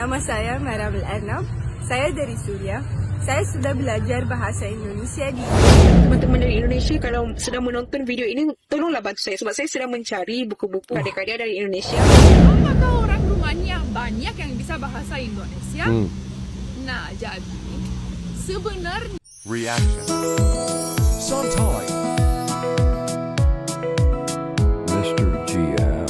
Nama saya Maramil Arnab, saya dari Suria. Saya sudah belajar bahasa Indonesia di... Teman-teman dari Indonesia, kalau sedang menonton video ini, tolonglah bantu saya. Sebab saya sedang mencari buku-buku adik-adik dari Indonesia. Apakah orang rumahnya banyak yang bisa bahasa Indonesia? Nah, jadi sebenarnya Reaction. Sometime. Mr. GM.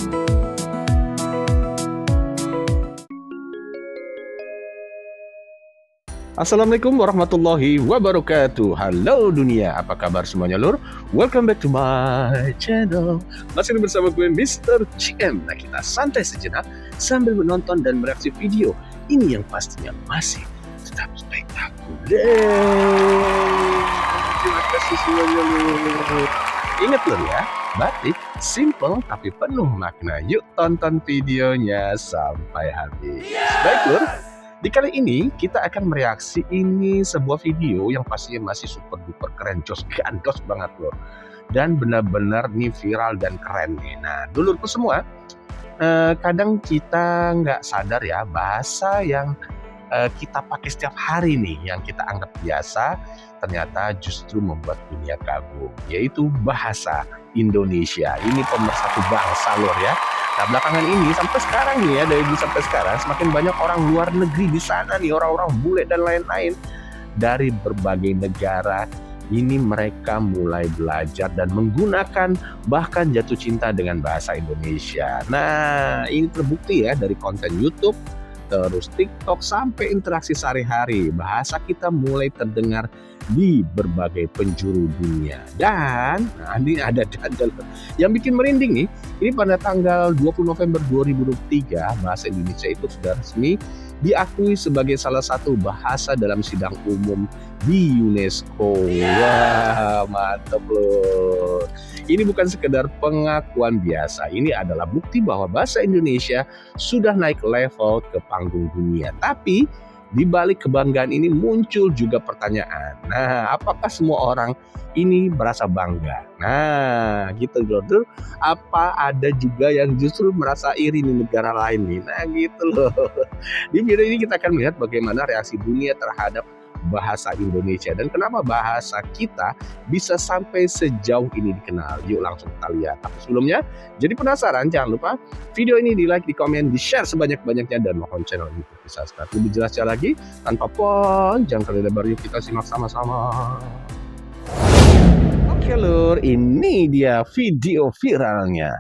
Assalamualaikum warahmatullahi wabarakatuh. Halo dunia, apa kabar semuanya lur? Welcome back to my channel. Masih bersama gue Mr. GM. Nah, kita santai sejenak sambil menonton dan mereaksi video ini yang pastinya masih tetap spektakuler. Terima kasih semuanya lur. Ingat lur ya, batik simple tapi penuh makna. Yuk tonton videonya sampai habis. Baik lur, di kali ini kita akan mereaksi ini sebuah video yang pastinya masih super duper keren, jos gandos banget loh. Dan benar-benar nih viral dan keren nih. Nah dulurku semua, kadang kita nggak sadar ya bahasa yang kita pakai setiap hari nih, yang kita anggap biasa, ternyata justru membuat dunia kagum, yaitu bahasa Indonesia. Ini pemersatu bangsa lor ya. Nah belakangan ini sampai sekarang nih ya, dari dulu sampai sekarang semakin banyak orang luar negeri di sana nih, orang-orang bule dan lain-lain dari berbagai negara. Ini mereka mulai belajar dan menggunakan bahkan jatuh cinta dengan bahasa Indonesia. Nah ini terbukti ya dari konten YouTube, terus TikTok sampai interaksi sehari-hari. Bahasa kita mulai terdengar di berbagai penjuru dunia. Dan nah, ini ada yang bikin merinding nih. Ini pada tanggal 20 November 2023 bahasa Indonesia itu sudah resmi diakui sebagai salah satu bahasa dalam sidang umum di UNESCO. Wah, mantap loh. Ini bukan sekedar pengakuan biasa. Ini adalah bukti bahwa bahasa Indonesia sudah naik level ke panggung dunia. Tapi di balik kebanggaan ini muncul juga pertanyaan. Nah, apakah semua orang ini merasa bangga? Nah, gitu loh. Apa ada juga yang justru merasa iri di negara lain nih? Nah, gitu loh. Di video ini kita akan melihat bagaimana reaksi dunia terhadap bahasa Indonesia dan kenapa bahasa kita bisa sampai sejauh ini dikenal. Yuk langsung kita lihat. Tapi sebelumnya, jadi penasaran, jangan lupa video ini di like, di komen, di share sebanyak-banyaknya dan mohon channel ini di subscribe. Lebih jelasnya lagi, tanpa panjang kali lebar, yuk kita simak sama-sama. Oke lur, ini dia video viralnya.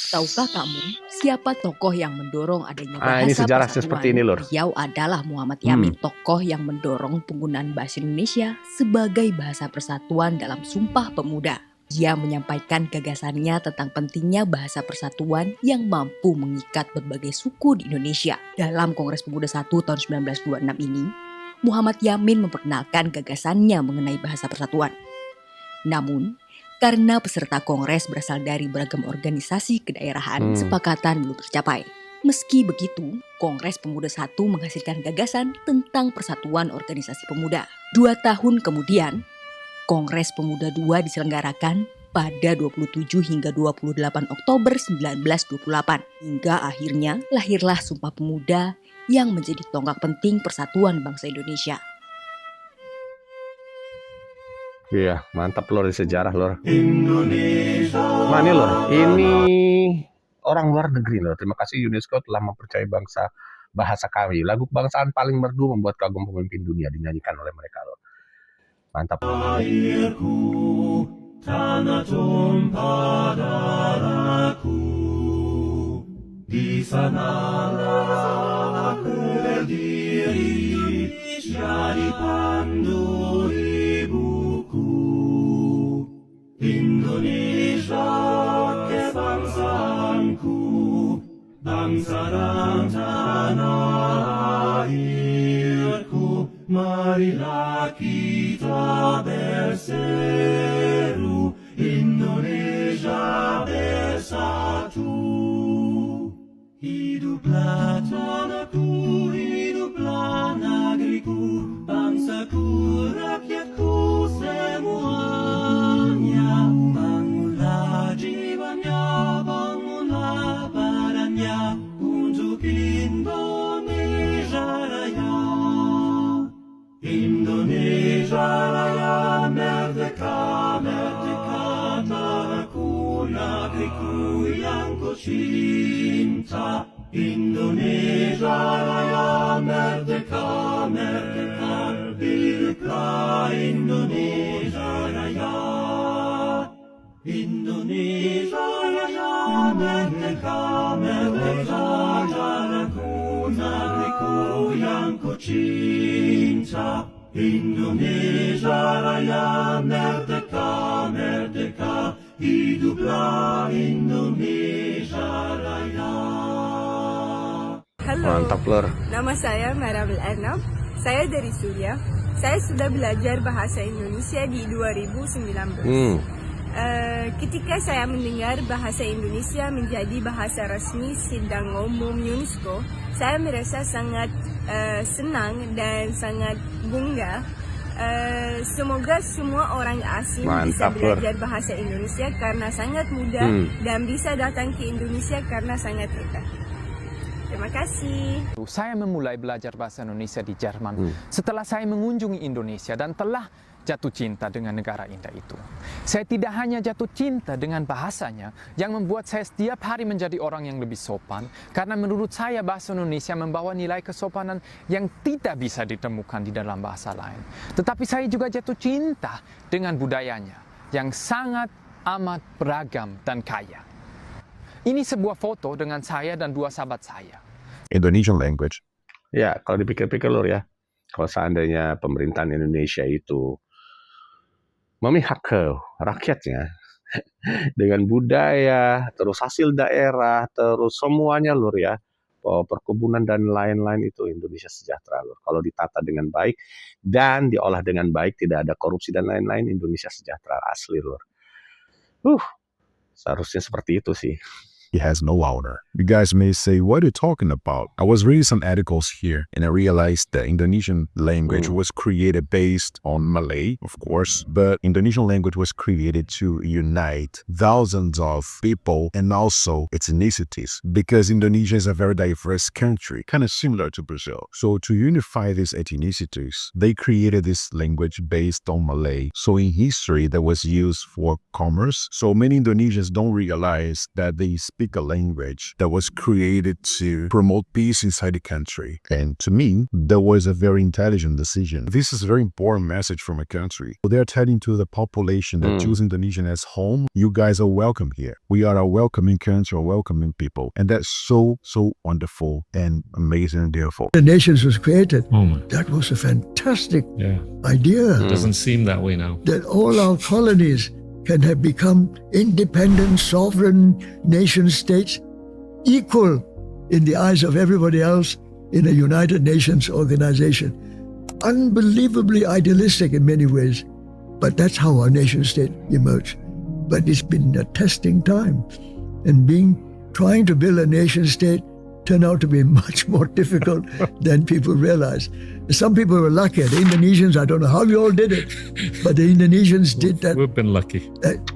Tahukah kamu siapa tokoh yang mendorong adanya bahasa ini sejarah persatuan? seperti ini lur. Beliau adalah Muhammad Yamin, tokoh yang mendorong penggunaan bahasa Indonesia sebagai bahasa persatuan dalam Sumpah Pemuda. Dia menyampaikan gagasannya tentang pentingnya bahasa persatuan yang mampu mengikat berbagai suku di Indonesia. Dalam Kongres Pemuda 1 tahun 1926 ini, Muhammad Yamin memperkenalkan gagasannya mengenai bahasa persatuan. Namun, karena peserta kongres berasal dari beragam organisasi kedaerahan, sepakatan belum tercapai. Meski begitu, Kongres Pemuda 1 menghasilkan gagasan tentang persatuan organisasi pemuda. 2 tahun kemudian, Kongres Pemuda 2 diselenggarakan pada 27 hingga 28 Oktober 1928. Hingga akhirnya lahirlah Sumpah Pemuda yang menjadi tonggak penting persatuan bangsa Indonesia. Iya, mantap lor di sejarah lor. Mana lor? Ini orang luar negeri lor. Terima kasih UNESCO telah mempercayai bangsa bahasa kami. Lagu kebangsaan paling merdu membuat kagum pemimpin dunia dinyanyikan oleh mereka lor. Mantap. Airku, tanah tumpah darahku, di sanalah aku berdiri, jadi pandu ibuku. Indonesia kebangsaanku, bangsa dan tanah airku, marilah kita berseru, Indonesia bersatu. Hiduplah tanahku, hiduplah negeriku, bangsaku, rakyatku semuanya. Bangunlah jiwanya, bangunlah semuanya untuk Indonesia Raya. Indonesia Raya merdeka, merdeka, tanahku, negeriku yang ku cinta. Indonesia Raya merdeka, merdeka, hiduplah Indonesia Raya. Indonesia Raya merdeka, merdeka, tanahku, negeriku yang ku cinta. Indonesia Raya merdeka, merdeka, hiduplah Indonesia Raya. Halo, Mantap, Lur. nama saya Maramil Ernam. Saya dari Suriah. Saya sudah belajar bahasa Indonesia di 2019. Ketika saya mendengar bahasa Indonesia menjadi bahasa resmi sidang umum UNESCO, saya merasa sangat senang dan sangat bangga. Semoga semua orang asing bisa Mantap, Lur. belajar bahasa Indonesia karena sangat mudah dan bisa datang ke Indonesia karena sangat dekat. Terima kasih. Saya memulai belajar bahasa Indonesia di Jerman setelah saya mengunjungi Indonesia dan telah jatuh cinta dengan negara indah itu. Saya tidak hanya jatuh cinta dengan bahasanya yang membuat saya setiap hari menjadi orang yang lebih sopan, karena menurut saya bahasa Indonesia membawa nilai kesopanan yang tidak bisa ditemukan di dalam bahasa lain. Tetapi saya juga jatuh cinta dengan budayanya yang sangat amat beragam dan kaya. Ini sebuah foto dengan saya dan dua sahabat saya. Indonesian language. Ya, kalau dipikir-pikir, Lur, ya, kalau seandainya pemerintahan Indonesia itu memihak ke rakyatnya dengan budaya, terus hasil daerah, terus semuanya, Lur, ya, perkebunan dan lain-lain, itu Indonesia sejahtera, Lur. Kalau ditata dengan baik dan diolah dengan baik, tidak ada korupsi dan lain-lain, Indonesia sejahtera asli, Lur. Seharusnya seperti itu sih. He has no honor. You guys may say, what are you talking about? I was reading some articles here and I realized that Indonesian language was created based on Malay, of course, but Indonesian language was created to unite thousands of people and also ethnicities, because Indonesia is a very diverse country, kind of similar to Brazil. So to unify these ethnicities, they created this language based on Malay. So in history, that was used for commerce. So many Indonesians don't realize that they speak a language that was created to promote peace inside the country. And to me, that was a very intelligent decision. This is a very important message from a country. So they're telling to the population that choose Indonesian as home, you guys are welcome here. We are a welcoming country, a welcoming people. And that's so wonderful and amazing and beautiful. The nations was created. Oh my. That was a fantastic idea. It doesn't seem that way now. That all our colonies can have become independent, sovereign nation states, equal in the eyes of everybody else in a United Nations organization. Unbelievably idealistic in many ways, but that's how our nation state emerged. But it's been a testing time, and trying to build a nation state turned out to be much more difficult than people realize. Some people were lucky. The Indonesians, I don't know how you all did it, but the Indonesians did that. We've been lucky.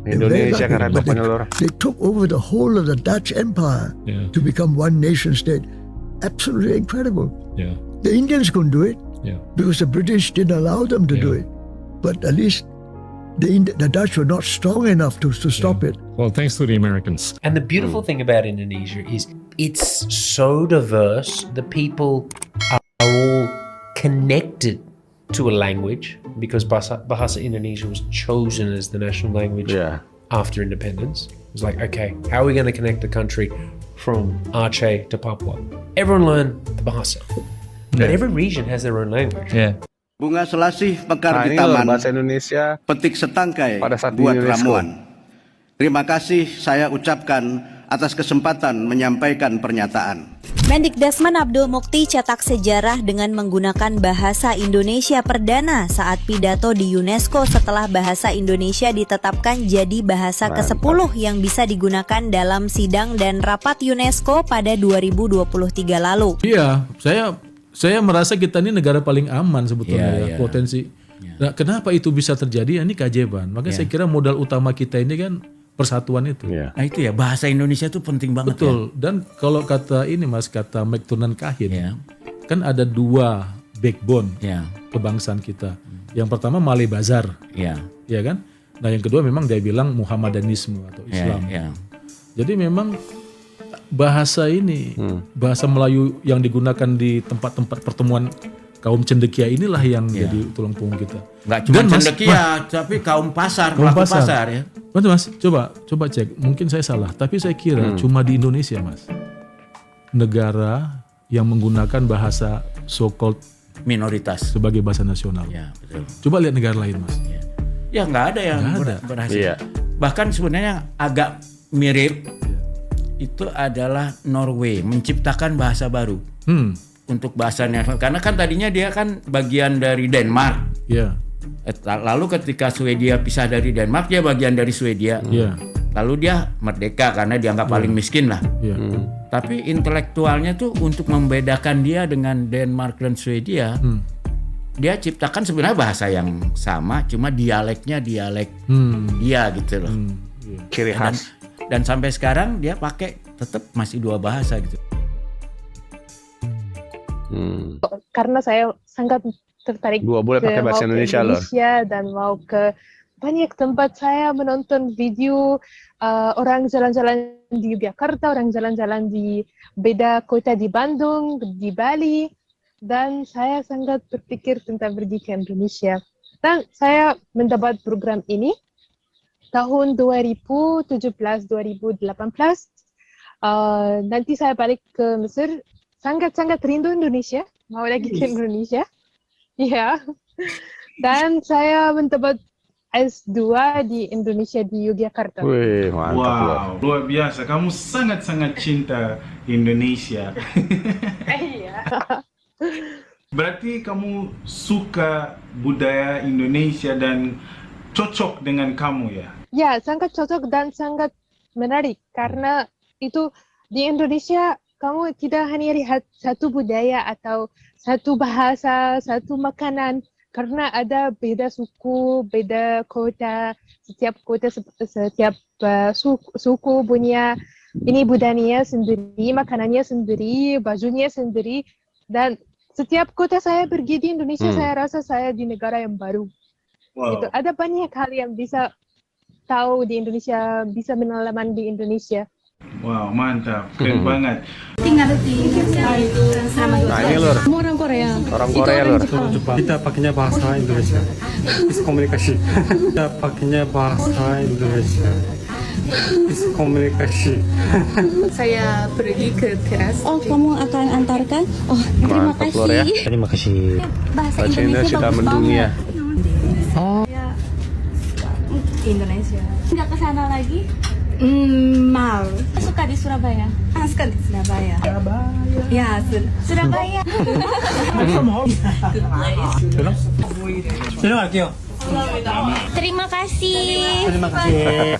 Indonesia kan pokoknya, Lur. They took over the whole of the Dutch Empire to become one nation state. Absolutely incredible. Yeah. The Indians couldn't do it because the British didn't allow them to do it. But at least the Dutch were not strong enough to stop it. Well, thanks to the Americans. And the beautiful thing about Indonesia is it's so diverse. The people are all connected to a language, because Bahasa Indonesia was chosen as the national language after independence. It was like, okay, how are we going to connect the country from Aceh to Papua? Everyone learned the Bahasa. But every region has their own language. Bunga selasih mekar di ini, Lur, taman, bahasa Indonesia petik setangkai pada saat buat UNESCO. ramuan. Terima kasih saya ucapkan atas kesempatan menyampaikan pernyataan. Mendikdasman Abdul Mukti cetak sejarah dengan menggunakan bahasa Indonesia perdana saat pidato di UNESCO setelah bahasa Indonesia ditetapkan jadi bahasa ke-10 yang bisa digunakan dalam sidang dan rapat UNESCO pada 2023 lalu. Iya, saya merasa kita ini negara paling aman sebetulnya potensi. Nah, kenapa itu bisa terjadi? Ini keajaiban. Maka saya kira modal utama kita ini kan persatuan itu. Nah itu ya, bahasa Indonesia itu penting banget. Betul. Dan kalau kata ini Mas, kata McTurnan Kahin, kan ada 2 backbone kebangsaan kita. Yang pertama Malay Bazar, ya kan? Nah yang kedua memang dia bilang Muhammadanisme atau Islam. Jadi memang bahasa ini, bahasa Melayu yang digunakan di tempat-tempat pertemuan kaum cendekia inilah yang jadi tulang punggung kita. Nggak cuma cendekia, tapi kaum pasar, pelaku pasar ya. Betul Mas, coba cek. Mungkin saya salah, tapi saya kira cuma di Indonesia Mas, negara yang menggunakan bahasa so-called minoritas sebagai bahasa nasional. Ya, betul. Coba lihat negara lain Mas. Ya nggak ada yang berhasil. Bahkan sebenarnya agak mirip itu adalah Norway menciptakan bahasa baru. Untuk bahasanya, karena kan tadinya dia kan bagian dari Denmark. Lalu ketika Swedia pisah dari Denmark, dia bagian dari Swedia. Lalu dia merdeka karena dianggap paling miskin lah. Tapi intelektualnya tuh untuk membedakan dia dengan Denmark dan Swedia, dia ciptakan sebenarnya bahasa yang sama, cuma dialeknya dialek dia gitu loh. Ciri khas. Dan sampai sekarang dia pakai tetap masih 2 bahasa gitu. Karena saya sangat tertarik pakai bahasa Indonesia dan mau ke banyak tempat. Saya menonton video orang jalan-jalan di Yogyakarta, orang jalan-jalan di beda kota di Bandung, di Bali, dan saya sangat berpikir tentang pergi ke Indonesia. Dan saya mendapat program ini tahun 2017-2018. Nanti saya balik ke Mesir. Sangat-sangat rindu Indonesia, mau lagi ke Indonesia. Ya. Dan saya mendapat S2 di Indonesia di Yogyakarta. Wih, mantap. Wow, luar biasa. Kamu sangat-sangat cinta Indonesia. Iya. Berarti kamu suka budaya Indonesia dan cocok dengan kamu ya? Ya, sangat cocok dan sangat menarik karena itu di Indonesia kamu tidak hanya lihat satu budaya atau satu bahasa, satu makanan, karena ada beda suku, beda kota, setiap suku punya ini budayanya sendiri, makanannya sendiri, bajunya sendiri, dan setiap kota saya pergi di Indonesia, saya rasa saya di negara yang baru. Gitu. Ada banyak hal yang bisa tahu di Indonesia, bisa pengalaman di Indonesia. Wow, mantap, keren banget. Tinggal di selama 2 tahun. Ini lur. Kamu orang Korea. Orang Korea lur. Kita pakainya bahasa Indonesia. Is komunikasi. Kita pakainya bahasa Indonesia. Is komunikasi. Saya pergi ke teras. Oh, kamu akan antarkan? Oh, terima kasih. Lur, ya. Terima kasih. Bahasa Indonesia sudah bagus mendunia. banget. Oh. Indonesia. Nggak ke sana lagi? Mau. Suka di Surabaya? Suka di Surabaya. Ya, Surabaya. Terima kasih. Terima kasih.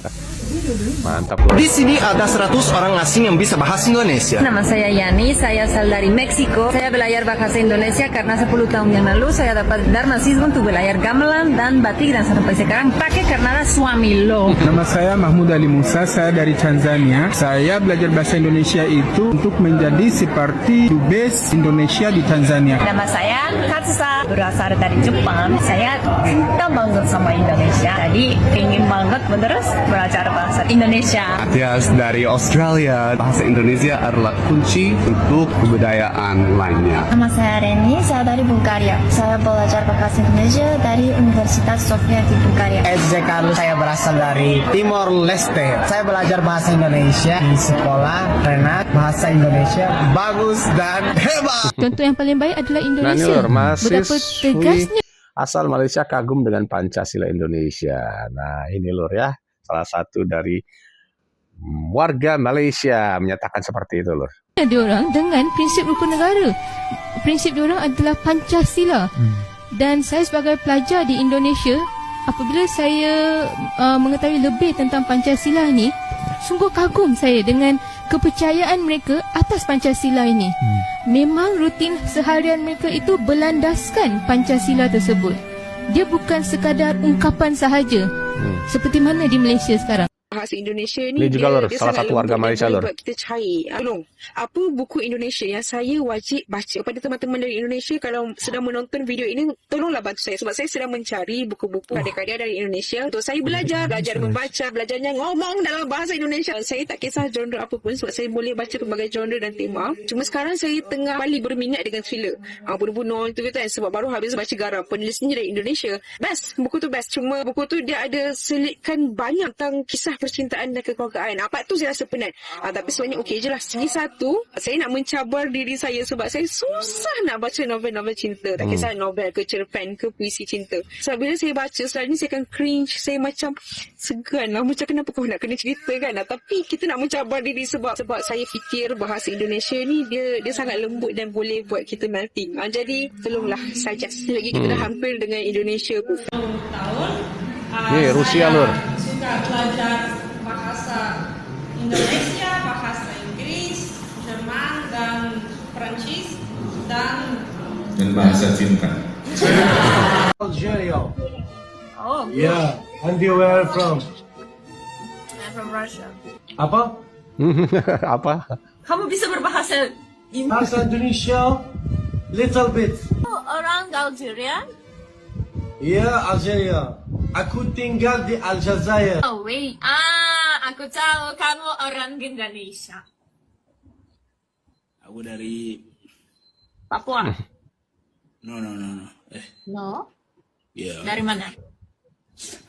Mantap lur. Di sini ada 100 orang asing yang bisa bahasa Indonesia. Nama saya Yani, saya asal dari Meksiko. Saya belajar bahasa Indonesia karena 10 tahun yang lalu saya dapat Dharma Siswa untuk belajar gamelan dan batik, dan sampai sekarang pakai karena suami lo. Nama saya Mahmud Ali Musa, saya dari Tanzania. Saya belajar bahasa Indonesia itu untuk menjadi seperti dubes Indonesia di Tanzania. Nama saya Katsusa, berasal dari Jepang. Saya cinta banget sama Indonesia, jadi ingin banget menerus belajar bahasa Indonesia. Matias dari Australia. Bahasa Indonesia adalah kunci untuk kebudayaan lainnya. Nama saya Reni, saya dari Bulgaria. Saya belajar bahasa Indonesia dari Universitas Sofia di Bulgaria. Eze Carlos, saya berasal dari Timor Leste. Saya belajar bahasa Indonesia di sekolah Renat. Bahasa Indonesia bagus dan hebat. Contoh yang paling baik adalah Indonesia. Nah ini lur, Betapa tegasnya. asal Malaysia kagum dengan Pancasila Indonesia. Nah ini lur ya, salah satu dari warga Malaysia menyatakan seperti itu lur. Diorang dengan prinsip rukun negara. Prinsip diorang adalah Pancasila. Dan saya sebagai pelajar di Indonesia, apabila saya mengetahui lebih tentang Pancasila ni, sungguh kagum saya dengan kepercayaan mereka atas Pancasila ini. Memang rutin seharian mereka itu berlandaskan Pancasila tersebut. Dia bukan sekadar ungkapan sahaja, seperti mana di Malaysia sekarang. Bahasa bahasa Indonesia ni Ini juga, Lur, dia salah sangat satu warga lembut dan Malaysia, boleh Lur. buat kita cair. Tolong, apa buku Indonesia yang saya wajib baca? Kepada teman-teman dari Indonesia, kalau sedang menonton video ini, tolonglah bantu saya sebab saya sedang mencari buku-buku adik-adik dari Indonesia untuk saya belajar membaca, belajarnya ngomong dalam bahasa Indonesia. Saya tak kisah genre apa pun sebab saya boleh baca pelbagai genre dan tema. Cuma sekarang saya tengah balik berminat dengan thriller. Bunuh-bunuh itu kan sebab baru habis baca Garam, penulisnya dari Indonesia. Best, buku tu best. Cuma buku tu dia ada selitkan banyak tentang kisah percintaan dan kekeluargaan. Apa tu saya rasa penat. Tapi sebenarnya okey je lah. Segi satu, saya nak mencabar diri saya sebab saya susah nak baca novel-novel cinta. Tak kisah novel ke cerpen ke puisi cinta. Sebab bila saya baca, selalunya saya akan cringe. Saya macam segan lah. Macam kenapa kau nak kena cerita kan? Tapi kita nak mencabar diri sebab saya fikir bahasa Indonesia ni dia sangat lembut dan boleh buat kita melting. Jadi tolonglah suggest. Lagi kita dah hampir dengan Indonesia pun. Ni Rusia, Lur. Suka belajar bahasa Indonesia, bahasa Inggris, Jerman, dan Perancis, dan bahasa cinta. Algeria. Oh, Yeah. And where are you from? I'm from Russia. Apa? Apa? Kamu bisa berbahasa Bahasa Indonesia, little bit. orang Algeria? Yeah, Algeria. Aku tinggal di Aljazair. Oh wait. Aku tahu kamu orang Indonesia. Aku dari Papua. no. No? Yeah. Dari mana?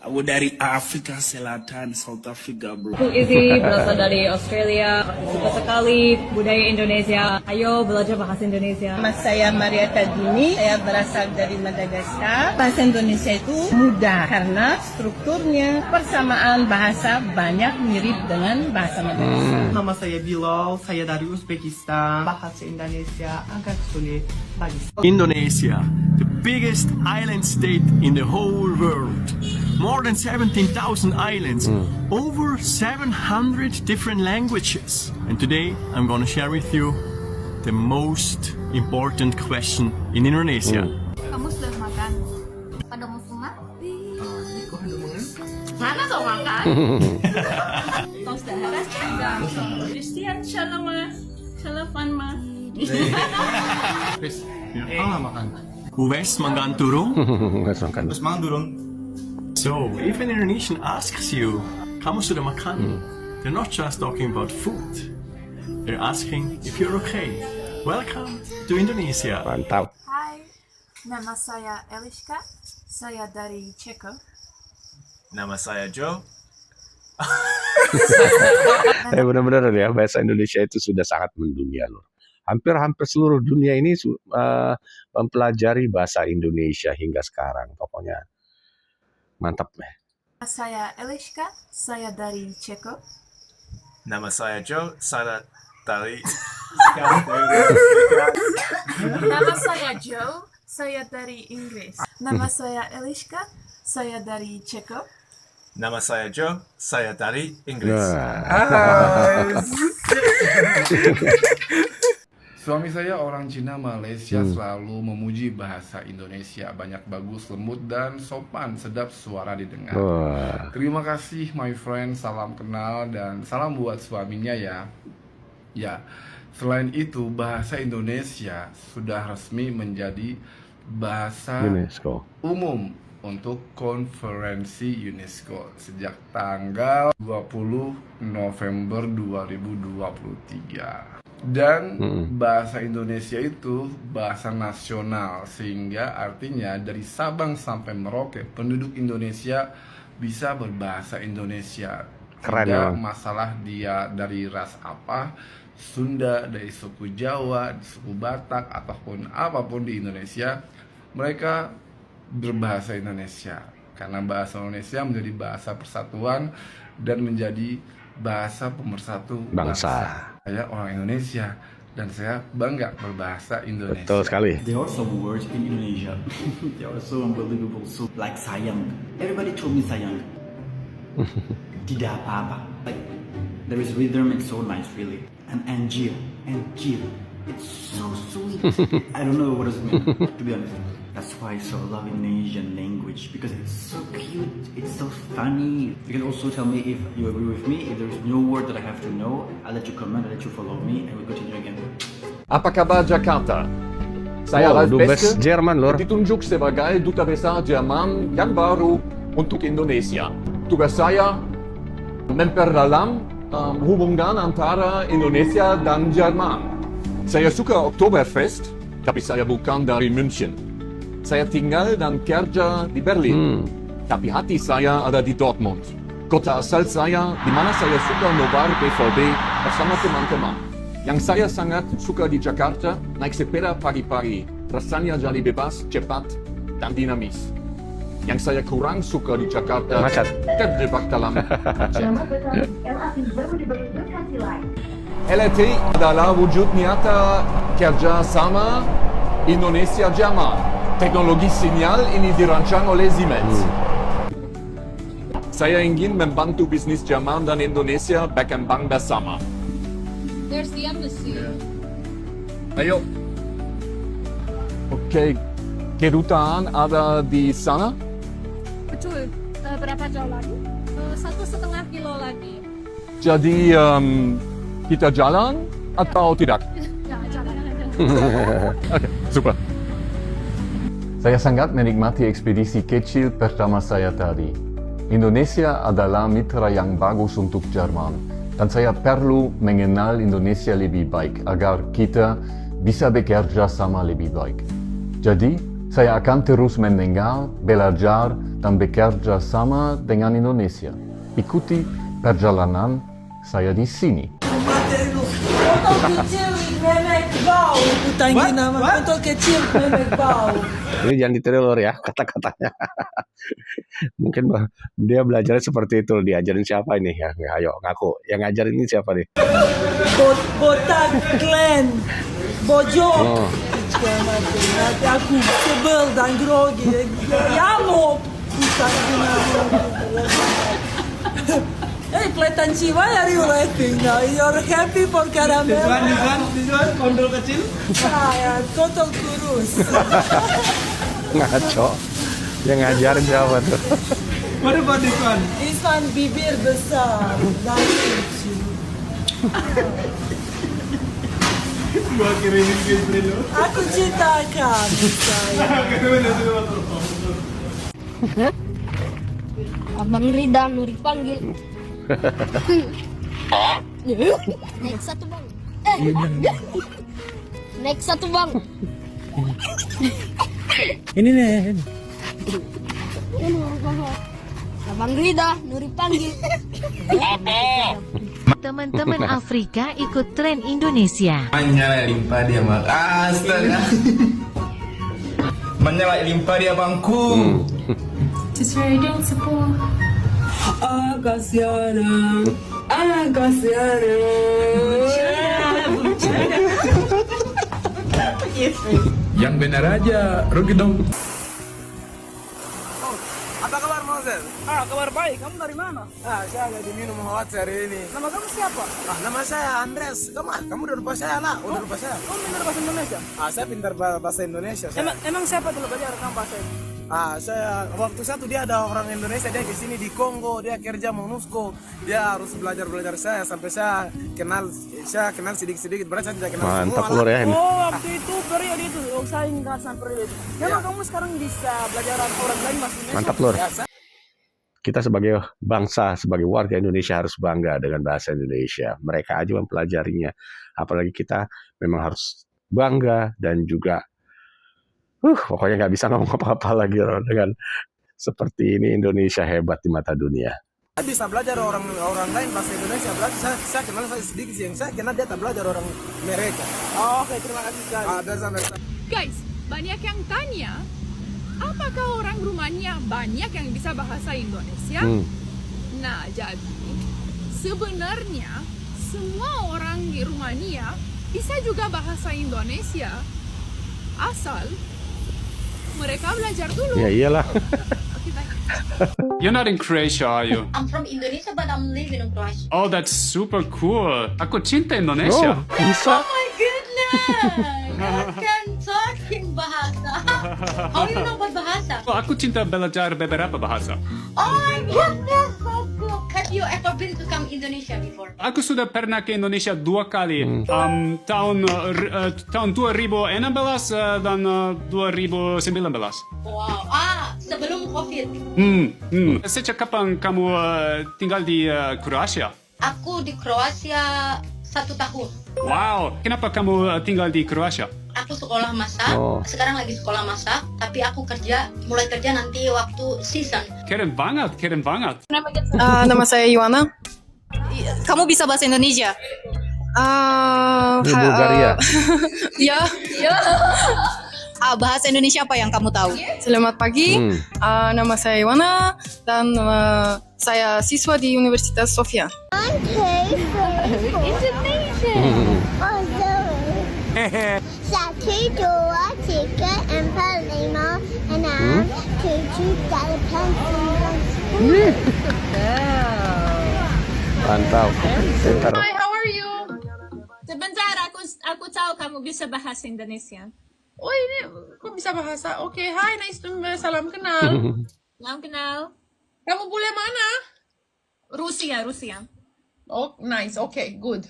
Aku dari Afrika Selatan, South Africa, bro. Aku Izzy, berasal dari Australia. Suka sekali budaya Indonesia. Ayo belajar bahasa Indonesia. Nama saya Maria Tadini, saya berasal dari Madagaskar. Bahasa Indonesia itu mudah karena strukturnya persamaan bahasa banyak mirip dengan bahasa Madagaskar. Nama saya Bilal, saya dari Uzbekistan. Bahasa Indonesia agak sulit bagi saya. Indonesia, the biggest island state in the whole world. More than 17,000 islands, over 700 different languages. And today I'm going to share with you the most important question in Indonesia. Kamu sudah makan padang sungai? Mana kau makan? Kau sudah harus cakap. Christian, shalom mas. Shalom mas. Uwes makan turung? Uwes makan turung. So, if an Indonesian asks you, kamu sudah makan? They're not just talking about food. They're asking if you're okay. Welcome to Indonesia. Mantap. Hai, nama saya Eliska. Saya dari Ceko. Nama saya Joe. Benar-benar ya, bahasa Indonesia itu sudah sangat mendunia, loh. Hampir seluruh dunia ini mempelajari bahasa Indonesia hingga sekarang. Pokoknya mantap ya. Saya Eliska, saya dari Ceko. Nama saya Joe, saya dari Nama saya Joe, saya dari Inggris. Nama saya Eliska, saya dari Ceko. Nama saya Joe, saya dari Inggris. Suami saya orang Cina Malaysia selalu memuji bahasa Indonesia. Banyak bagus, lembut, dan sopan, sedap suara didengar. Terima kasih my friend, salam kenal, dan salam buat suaminya ya. Ya, selain itu bahasa Indonesia sudah resmi menjadi bahasa UNESCO umum untuk konferensi UNESCO sejak tanggal 20 November 2023. Dan bahasa Indonesia itu bahasa nasional, sehingga artinya dari Sabang sampai Merauke penduduk Indonesia bisa berbahasa Indonesia. Keren, Tidak ya. masalah dia dari ras apa, Sunda, dari suku Jawa, suku Batak, ataupun apapun di Indonesia, mereka berbahasa Indonesia. Karena bahasa Indonesia menjadi bahasa persatuan dan menjadi bahasa pemersatu Bangsa. Saya orang Indonesia dan saya bangga berbahasa Indonesia. Betul sekali. There are some words in Indonesia. They are so unbelievable. So like sayang. Everybody told me sayang. Tidak apa-apa. Like there is rhythm. It's so nice, really. And Anjir. It's so sweet. I don't know what does it mean, to be honest. That's why I so love Indonesian language, because it's so cute, it's so funny. You can also tell me if you agree with me. If there's no word that I have to know, I'll let you comment, I'll let you follow me, and we'll continue again. Apa kabar Jakarta? Saya Ralf Beske, Jerman, ditunjuk sebagai Duta Besar Jerman yang baru untuk Indonesia. Tugas saya memperdalam hubungan antara Indonesia dan Jerman. Saya suka Oktoberfest, tapi saya bukan dari München. Saya tinggal dan kerja di Berlin, tapi hati saya ada di Dortmund. Kota asal saya, di mana saya suka nobar BVB bersama teman-teman. Yang saya sangat suka di Jakarta, naik sepeda pagi-pagi. Rasanya jadi bebas, cepat, dan dinamis. Yang saya kurang suka di Jakarta, terjebak dalam macet. LRT adalah wujud nyata kerjasama Indonesia-Jerman. Teknologi sinyal ini dirancang oleh Siemens. Saya ingin membantu bisnis Jerman dan Indonesia berkembang bersama. There's the embassy. Ayo. Oke, kedutaan ada di sana? Betul. Berapa jauh lagi? 1,5 kilo lagi. Jadi kita jalan atau tidak? Ya, jalan aja. Oke, super. Saya sangat menikmati ekspedisi kecil pertama saya tadi. Indonesia adalah mitra yang bagus untuk Jerman, dan saya perlu mengenal Indonesia lebih baik agar kita bisa bekerja sama lebih baik. Jadi, saya akan terus mendengar, belajar, dan bekerja sama dengan Indonesia. Ikuti perjalanan saya di sini. Ini jangan ditiru lor ya kata-katanya. Mungkin dia belajarnya seperti itu. Diajarin siapa ini ya? Ayo ngaku. Yang ngajarin ini siapa nih? Botak Glenn Bojo. Aku sebel dan grogi. Ya lo. Hey, kelihatan Ciwa, are you laughing now? You're happy for caramel? This one, kondol kecil. Ya, kontol kurus. Ngaco. Yang ngajarin siapa tuh? What about this one? This one bibir besar dan kecil. Gua kirimin ke istri lo. Aku ciptakan saya. Abang Rida Nuri panggil. Naik satu bang. Naik satu bang. Ini nih. Abang Rida Nuri panggil. Teman-teman Afrika ikut tren Indonesia. Menyala limpah dia mak. Astaga. Menyala limpah dia bangku. Just very danceable. Kasiana. Kasiana. Yang benar aja, rugi dong. Apa kabar Moses? Kabar baik. Kamu dari mana? Saya lagi minum hot hari ini. Nama kamu siapa? Nama saya Andres. Kamu udah lupa saya lah. Udah lupa saya. Kamu pintar bahasa Indonesia? Saya pintar bahasa Indonesia. Emang siapa dulu belajar kamu bahasa ini? Saya waktu satu dia ada orang Indonesia, dia ke sini di Kongo, dia kerja MONUSCO, dia harus belajar saya sampai saya kenal sedikit berarti saya tidak kenal mantap semua. Lur ya ini. Waktu itu periode itu, saya ingat periode itu. Memang kamu sekarang bisa belajar orang lain bahasa Indonesia? Mantap Lur. Kita sebagai bangsa, sebagai warga Indonesia harus bangga dengan bahasa Indonesia. Mereka aja mempelajarinya, apalagi kita memang harus bangga dan juga pokoknya nggak bisa ngomong apa-apa lagi dengan seperti ini. Indonesia hebat di mata dunia. Saya bisa belajar orang lain bahasa Indonesia. Berarti saya kenal sedikit sih. Yang saya kenal dia tak belajar orang mereka. Oke, terima kasih sekali. Guys, banyak yang tanya, apakah orang Rumania banyak yang bisa bahasa Indonesia? Nah, jadi sebenarnya semua orang di Rumania bisa juga bahasa Indonesia, asal mereka belajar dulu. Ya iyalah. You're not in Croatia, are you? I'm from Indonesia, but I'm living in Croatia. Oh, that's super cool. Aku cinta Indonesia. Bisa. Oh my goodness. Kan talking bahasa. How you know about bahasa? Oh, aku cinta belajar beberapa bahasa. Oh my goodness, so cool. Have you ever been to come Indonesia before? Aku sudah pernah ke Indonesia 2 kali. Tahun 2016 dan 2019. Wow. Sebelum COVID. Sejak kapan kamu tinggal di Kroasia? Aku di Kroasia 1 tahun. Wow, kenapa kamu tinggal di Kroasia? Aku sekolah masak, sekarang lagi sekolah masak, tapi aku mulai kerja nanti waktu season. Keren banget. Nama saya Yuana. Kamu bisa bahasa Indonesia? Bulgaria. Ya. Bahasa Indonesia apa yang kamu tahu? Selamat pagi. Nama saya Yuana dan saya siswa di Universitas Sofia. Satu, dua, tiga, empat, lima, enam, tujuh, delapan, sembilan, sepuluh. Mantap. Pintar. Hi, how are you? Sebentar, aku tahu kamu bisa bahasa Indonesia. Oh ini, kok bisa bahasa? Oke, hi, nice to salam kenal. Salam kenal. Kamu bule mana? Rusia. Oh, nice. Oke, good.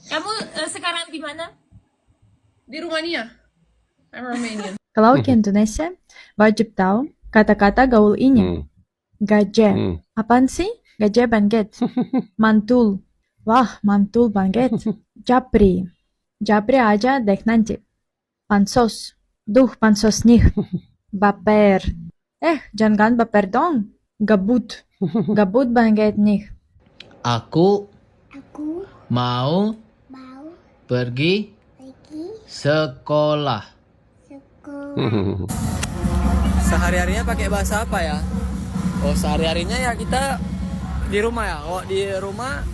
Kamu sekarang di mana? Di Rumania. I'm Romanian. Kalau ke Indonesia, wajib tahu kata-kata gaul ini. Gajah. Apaan sih? Gajah banget. Mantul. Wah, mantul banget. Japri. Japri aja deh nanti. Pansos. Duh, pansos nih. Baper. Jangan baper dong. Gabut. Gabut banget nih. Aku mau pergi sekolah. Sehari-harinya pakai bahasa apa ya? Oh, sehari-harinya ya kita di rumah ya. Oh, di rumah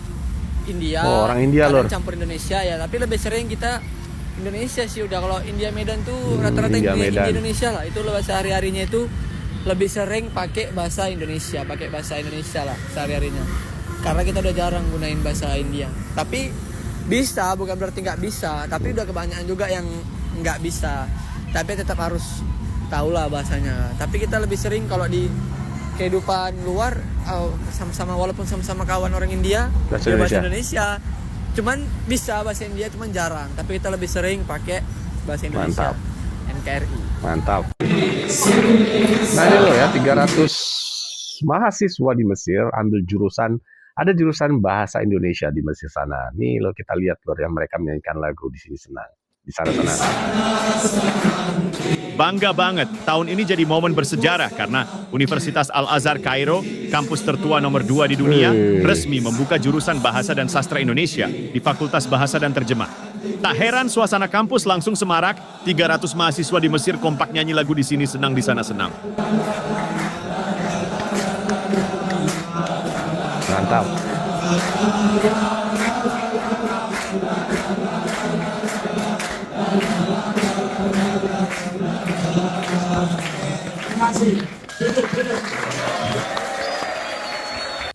India. Oh, orang India lor. Campur Indonesia ya, tapi lebih sering kita Indonesia sih udah. Kalau India Medan tuh rata-rata Indonesia lah. Itu bahasa hari-harinya itu lebih sering pakai bahasa Indonesia lah sehari-harinya. Karena kita udah jarang gunain bahasa India. Tapi bisa, bukan berarti nggak bisa. Tapi udah kebanyakan juga yang nggak bisa. Tapi tetap harus tahu lah bahasanya. Tapi kita lebih sering kalau di kehidupan luar sama-sama, walaupun sama-sama kawan orang India, bahasa Indonesia. Cuman bisa bahasa India, cuman jarang. Tapi kita lebih sering pakai bahasa Indonesia. Mantap. NKRI. Mantap. Nah ini loh ya, 300 mahasiswa di Mesir ambil jurusan, ada jurusan bahasa Indonesia di Mesir sana. Nih lo kita lihat loh ya, mereka menyanyikan lagu di sini senang. Di sana senang. Bangga banget, tahun ini jadi momen bersejarah karena Universitas Al-Azhar Kairo, kampus tertua nomor 2 di dunia, resmi membuka jurusan Bahasa dan Sastra Indonesia di Fakultas Bahasa dan Terjemah. Tak heran suasana kampus langsung semarak, 300 mahasiswa di Mesir kompak nyanyi lagu di sini senang, di sana senang. Mantap.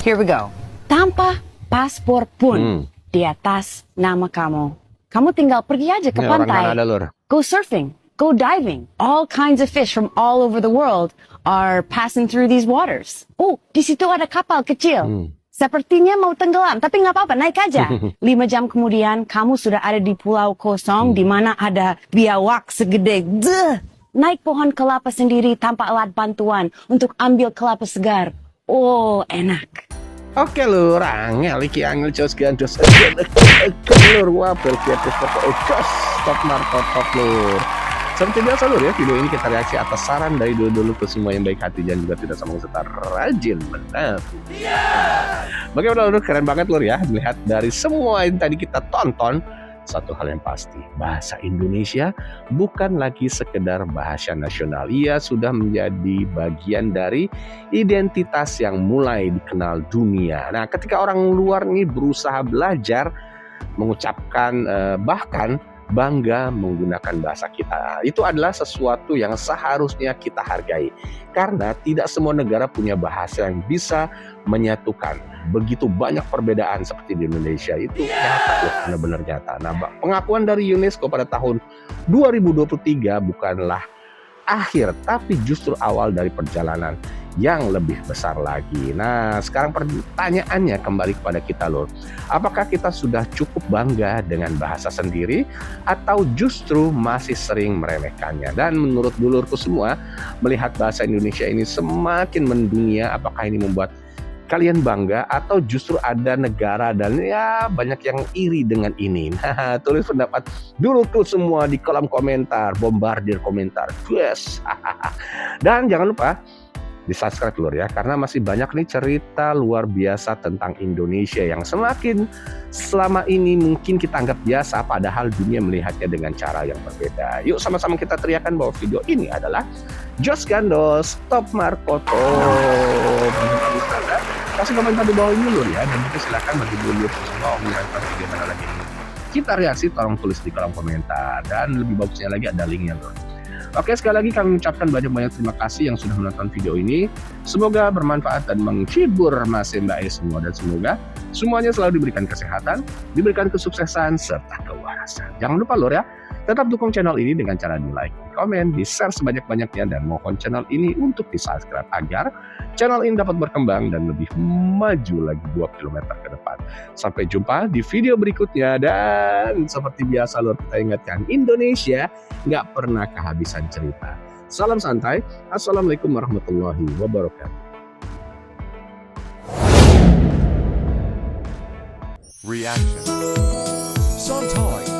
Here we go. Tanpa paspor pun di atas nama kamu. Kamu tinggal pergi aja ke pantai. Go surfing, go diving. All kinds of fish from all over the world are passing through these waters. Oh, di situ ada kapal kecil. Sepertinya mau tenggelam, tapi nggak apa-apa, naik aja. 5 jam kemudian, kamu sudah ada di pulau kosong di mana ada biawak segede. Naik pohon kelapa sendiri tanpa alat bantuan untuk ambil kelapa segar. Oh, enak. Oke lur, angel iki angel jos gandos. Lur, wah berkiat jos top martotok lur. Seperti biasa lur ya, video ini kita reaksi atas saran dari dulu ke semua yang baik hati dan juga tidak sombong serta rajin benar. Bagaimana lur, keren banget lur ya, melihat dari semua yang tadi kita tonton. Satu hal yang pasti, bahasa Indonesia bukan lagi sekedar bahasa nasional. Ia sudah menjadi bagian dari identitas yang mulai dikenal dunia. Nah, ketika orang luar nih berusaha belajar, mengucapkan bahkan bangga menggunakan bahasa kita, itu adalah sesuatu yang seharusnya kita hargai. Karena tidak semua negara punya bahasa yang bisa menyatukan. Begitu banyak perbedaan seperti di Indonesia itu nyata loh, benar-benar nyata. Nah, pengakuan dari UNESCO pada tahun 2023 bukanlah akhir, tapi justru awal dari perjalanan yang lebih besar lagi. Nah, sekarang pertanyaannya kembali kepada kita loh. Apakah kita sudah cukup bangga dengan bahasa sendiri atau justru masih sering meremehkannya? Dan menurut dulurku semua, melihat bahasa Indonesia ini semakin mendunia, apakah ini membuat kalian bangga atau justru ada negara dan ya banyak yang iri dengan ini? Nah, tulis pendapat dulurku semua di kolom komentar, bombardir komentar. Yes. Dan jangan lupa di subscribe lur ya, karena masih banyak nih cerita luar biasa tentang Indonesia yang semakin selama ini mungkin kita anggap biasa, padahal dunia melihatnya dengan cara yang berbeda. Yuk sama-sama kita teriakan bahwa video ini adalah Jos Gandos Top Markoto. Kasih komentar di bawah ini lur ya, dan juga silakan bagi dulur semua menyarankan video mana lagi kita reaksi, tolong tulis di kolom komentar, dan lebih bagusnya lagi ada linknya lur. Oke, sekali lagi kami mengucapkan banyak-banyak terima kasih yang sudah menonton video ini. Semoga bermanfaat dan menghibur Mas Mbak semua, dan semoga semuanya selalu diberikan kesehatan, diberikan kesuksesan, serta kewarasan. Jangan lupa lor ya, tetap dukung channel ini dengan cara di like, di komen, di share sebanyak-banyaknya, dan mohon channel ini untuk di subscribe agar channel ini dapat berkembang dan lebih maju lagi 2 km ke depan. Sampai jumpa di video berikutnya, dan seperti biasa lor, kita ingatkan, Indonesia nggak pernah kehabisan cerita. Salam santai. Assalamualaikum warahmatullahi wabarakatuh. Reaction. Sometimes